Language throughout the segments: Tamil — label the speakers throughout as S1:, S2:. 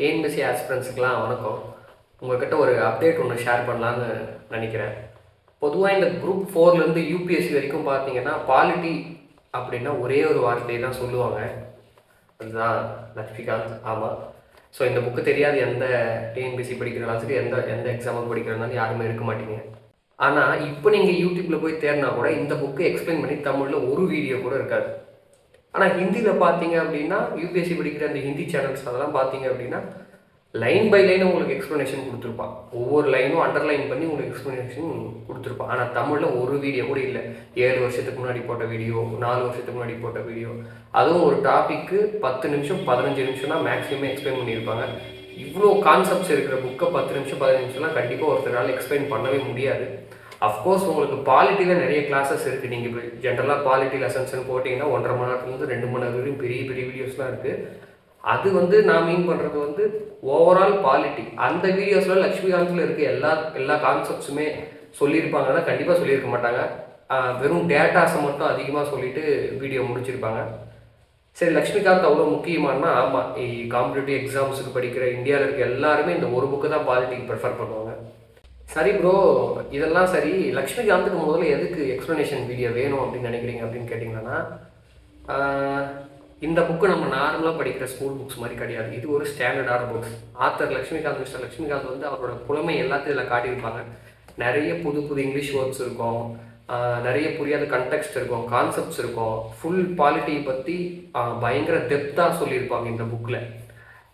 S1: டிஎன்பிஎஸ்சி ஆஸ்பிரன்ஸுக்கெலாம் வணக்கம். உங்கள்கிட்ட ஒரு அப்டேட் ஒன்று ஷேர் பண்ணலான்னு நினைக்கிறேன். பொதுவாக இந்த குரூப் 4லேருந்து யூபிஎஸ்சி வரைக்கும் பார்த்தீங்கன்னா பாலிட்டி அப்படின்னா ஒரே ஒரு வார்த்தையை தான் சொல்லுவாங்க. அதுதான் லக்ஷ்மிகாந்த். ஆமாம். ஸோ இந்த புக்கு தெரியாது எந்த டிஎன்பிஎஸ்சி படிக்கிறனாலும் சரி, எந்த எக்ஸாமுக்கு படிக்கிறனாலும் யாருமே இருக்க மாட்டீங்க. ஆனால் இப்போ நீங்கள் யூடியூப்பில் போய் தேடினா கூட இந்த புக்கு எக்ஸ்பிளைன் பண்ணி தமிழில் ஒரு வீடியோ கூட இருக்காது. ஆனால் ஹிந்தியில் பார்த்தீங்க அப்படின்னா யூபிஎஸ்சி படிக்கிற அந்த ஹிந்தி சேனல்ஸ் அதெல்லாம் பார்த்தீங்க அப்படின்னா லைன் பை லைன் உங்களுக்கு எக்ஸ்ப்ளனேஷன் கொடுத்துருப்பான். ஒவ்வொரு லைனும் அண்டர்லைன் பண்ணி உங்களுக்கு எக்ஸ்ப்ளனேஷன் கொடுத்துருப்பான். ஆனால் தமிழில் ஒரு வீடியோ கூட இல்லை. 7 வருஷத்துக்கு முன்னாடி போட்ட வீடியோ, 4 வருஷத்துக்கு முன்னாடி போட்ட வீடியோ, அதுவும் ஒரு டாப்பிக்கு 10 நிமிஷம் 15 நிமிஷம் தான் மேக்ஸிமம் எக்ஸ்பிளைன் பண்ணியிருப்பாங்க. இவ்வளோ கான்செப்ட்ஸ் இருக்கிற புக்கை 10 நிமிஷம் 15 நிமிஷம்லாம் கண்டிப்பாக ஒருத்தரால் எக்ஸ்பிளைன் பண்ணவே முடியாது. அஃப்கோர்ஸ் உங்களுக்கு பாலிட்டியில் நிறைய கிளாஸஸ் இருக்குது. நீங்கள் இப்போ ஜென்ரலாக பாலிட்டி லெசன்ஸ்னு போட்டிங்கன்னா 1.5 மணி நேரத்துலேருந்து 2 மணி நேரம் வரைக்கும் பெரிய பெரிய வீடியோஸ்லாம் இருக்குது. அது நான் மீன் பண்ணுறது ஓவரால் பாலிட்டி. அந்த வீடியோஸில் லக்ஷ்மிகாந்தில் இருக்க எல்லா கான்செப்ட்ஸுமே சொல்லியிருப்பாங்கன்னா கண்டிப்பாக சொல்லியிருக்க மாட்டாங்க. வெறும் டேட்டாஸை மட்டும் அதிகமாக சொல்லிவிட்டு வீடியோ முடிச்சிருப்பாங்க. சரி, லக்ஷ்மிகாந்த் அவ்வளோ முக்கியமானா? ஆமாம். காம்படிட்டிவ் எக்ஸாம்ஸுக்கு படிக்கிற இந்தியாவில் இருக்க எல்லாருமே இந்த ஒரு புக்கு தான் பாலிட்டிக்கு ப்ரிஃபர் பண்ணுவாங்க. சரி ப்ரோ, இதெல்லாம் சரி, லக்ஷ்மிகாந்துக்கு முதல்ல எதுக்கு எக்ஸ்ப்ளனேஷன் வீடியோ வேணும் அப்படின்னு நினைக்கிறீங்க அப்படின்னு கேட்டிங்கன்னா, இந்த புக்கு நம்ம நார்மலாக படிக்கிற ஸ்கூல் புக்ஸ் மாதிரி கிடையாது. இது ஒரு ஸ்டாண்டர்டான புக்ஸ். ஆத்தர் மிஸ்டர் லக்ஷ்மிகாந்த் அவரோட புலமை எல்லாத்தையும் இதில் காட்டியிருப்பாங்க. நிறைய புது இங்கிலீஷ் வேர்ட்ஸ் இருக்கும், நிறைய புரியாத கண்டெக்ஸ்ட் இருக்கும், கான்செப்ட்ஸ் இருக்கும். ஃபுல் பாலிட்டியை பற்றி பயங்கர டெப்த்தாக சொல்லியிருப்பாங்க இந்த புக்கில்.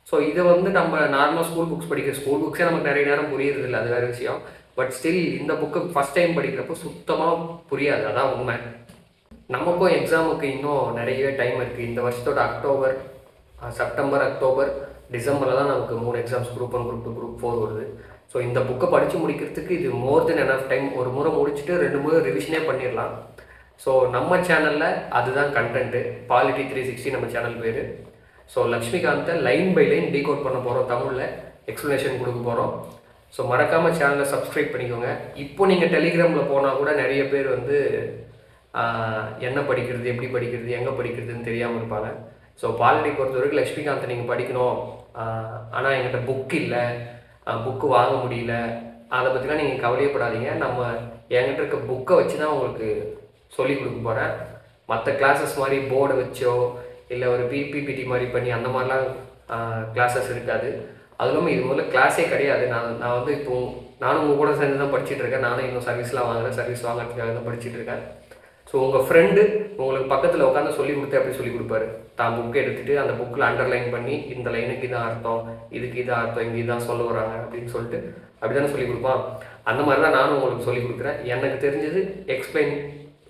S1: ஸோ இதை நம்ம நார்மலாக ஸ்கூல் புக்ஸ் படிக்கிற ஸ்கூல் புக்ஸே நமக்கு நிறைய நேரம் புரியுறதில்லை, அது வேறு விஷயம். பட் ஸ்டில் இந்த புக்கு ஃபஸ்ட் டைம் படிக்கிறப்போ சுத்தமாக புரியாது. அதான் உண்மை. நமக்கும் எக்ஸாமுக்கு இன்னும் நிறையவே டைம் இருக்குது. இந்த வருஷத்தோட செப்டம்பர், அக்டோபர், டிசம்பரில் தான் நமக்கு 3 எக்ஸாம்ஸ், குரூப் 1, குரூப் 2, குரூப் 4 வருது. ஸோ இந்த புக்கை படித்து முடிக்கிறதுக்கு இது மோர் தென் எனஃப் டைம். ஒரு முறை முடிச்சுட்டு 2 முறை ரிவிஷனே பண்ணிடலாம். ஸோ நம்ம சேனலில் அதுதான் கண்டென்ட்டு. பாலிட்டி 360 நம்ம சேனல் பேர். ஸோ லக்ஷ்மிகாந்தை லைன் பை லைன் டீகோட் பண்ண போகிறோம், தமிழில் எக்ஸ்ப்ளனேஷன் கொடுக்க போகிறோம். ஸோ மறக்காமல் சேனலை சப்ஸ்கிரைப் பண்ணிக்கோங்க. இப்போ நீங்கள் டெலிகிராமில் போனால் கூட நிறைய பேர் என்ன படிக்கிறது, எப்படி படிக்கிறது, எங்கே படிக்கிறதுன்னு தெரியாமல் இருப்பாங்க. ஸோ பாலிட்டி பொறுத்த வரைக்கும் லக்ஷ்மிகாந்தை நீங்கள் படிக்கணும், ஆனால் எங்கிட்ட புக் இல்லை, புக்கு வாங்க முடியல, அதை பற்றிலாம் நீங்கள் கவலையப்படாதீங்க. என்கிட்ட இருக்க புக்கை வச்சு தான் உங்களுக்கு சொல்லிக் கொடுக்க போகிறேன். மற்ற கிளாஸஸ் மாதிரி போர்டை வச்சோ இல்லை ஒரு பிபிடி மாதிரி பண்ணி அந்த மாதிரிலாம் கிளாஸஸ் இருக்காது. அது இல்லாமல் இது முதல்ல கிளாஸே கிடையாது. நான் இப்போ நானும் உங்கள் கூட சேர்ந்து தான் படிச்சுட்டு இருக்கேன். நானும் இன்னும் சர்வீஸ்லாம் வாங்குறேன். சர்வீஸ் வாங்குறதுக்காக தான் படிச்சுட்டு இருக்கேன். ஸோ உங்கள் ஃப்ரெண்டு உங்களுக்கு பக்கத்தில் உட்காந்து சொல்லி கொடுத்து அப்படி சொல்லி கொடுப்பாரு. தான் புக்கை எடுத்துகிட்டு அந்த புக்கில் அண்டர்லைன் பண்ணி இந்த லைனுக்கு இதான் அர்த்தம், இதுக்கு இதான் அர்த்தம், இங்கே இதான் சொல்ல வராங்க அப்படின்னு சொல்லிட்டு அப்படி தானே சொல்லி கொடுப்பான். அந்த மாதிரி தான் நானும் உங்களுக்கு சொல்லி கொடுக்குறேன். எனக்கு தெரிஞ்சது எக்ஸ்பிளைன்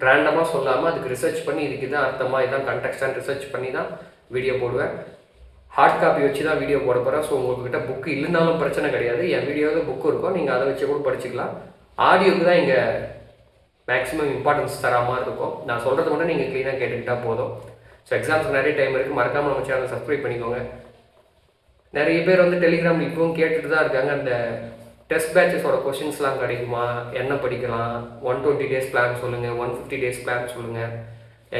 S1: ரேண்டமாக சொல்லாமல் அதுக்கு ரிசர்ச் பண்ணி இதுக்கு இதான் அர்த்தமாக இதான் கண்டெக்ஸ்டாக ரிசர்ச் பண்ணி தான் வீடியோ போடுவேன். ஹார்ட் காப்பி வச்சு தான் வீடியோ போட போகிறேன். ஸோ உங்கள்கிட்ட புக்கு இல்லைனாலும் பிரச்சனை கிடையாது. என் வீடியோவில் புக்கு இருக்கும், நீங்கள் அதை வச்சு கூட படிச்சுக்கலாம். ஆடியோவுக்கு தான் இங்கே மேக்ஸிமம் இம்பார்ட்டன்ஸ் தர மாதிரி இருக்கும். நான் சொல்கிறது மட்டும் நீங்கள் க்ளீனாக கேட்டுக்கிட்டால் போதும். ஸோ எக்ஸாம்ஸுக்கு நிறைய டைம் இருக்குது. மறக்காமல் நம்ம சேனலை சப்ஸ்கிரைப் பண்ணிக்கோங்க. நிறைய பேர் டெலிகிராமில் இப்பவும் கேட்டுட்டு தான் இருக்காங்க, அந்த டெஸ்ட் பேட்சஸோட கொஷின்ஸ்லாம் கிடைக்குமா, என்ன படிக்கலாம், 120 டேஸ் பிளான் சொல்லுங்கள், 150 டேஸ் பிளான் சொல்லுங்கள்,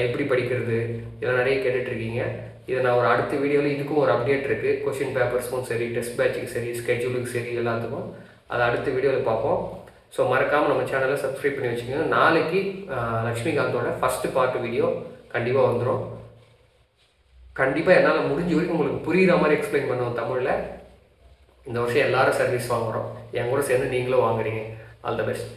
S1: எப்படி படிக்கிறது, இதெல்லாம் நிறைய கேட்டுட்ருக்கீங்க. இதை நான் ஒரு அடுத்த வீடியோவில் இதுக்கும் ஒரு அப்டேட் இருக்குது. கொஷின் பேப்பர்ஸ்க்கும் சரி, டெஸ்ட் பேட்சுக்கு சரி, ஸ்கெட்யூலுக்கு சரி, எல்லாத்துக்கும் அதை அடுத்த வீடியோவில் பார்ப்போம். ஸோ மறக்காமல் நம்ம சேனலை சப்ஸ்கிரைப் பண்ணி வச்சுக்கோங்க. நாளைக்கு லக்ஷ்மிகாந்தோட ஃபஸ்ட்டு பார்ட் வீடியோ கண்டிப்பாக வந்துடும். கண்டிப்பாக என்னால் முடிஞ்ச வரைக்கும் உங்களுக்கு புரிகிற மாதிரி எக்ஸ்பிளைன் பண்ணுவோம் தமிழில். இந்த வருஷம் எல்லாரும் சர்வீஸ் வாங்குகிறோம். என் கூட சேர்ந்து நீங்களும் வாங்குறீங்க. All the best.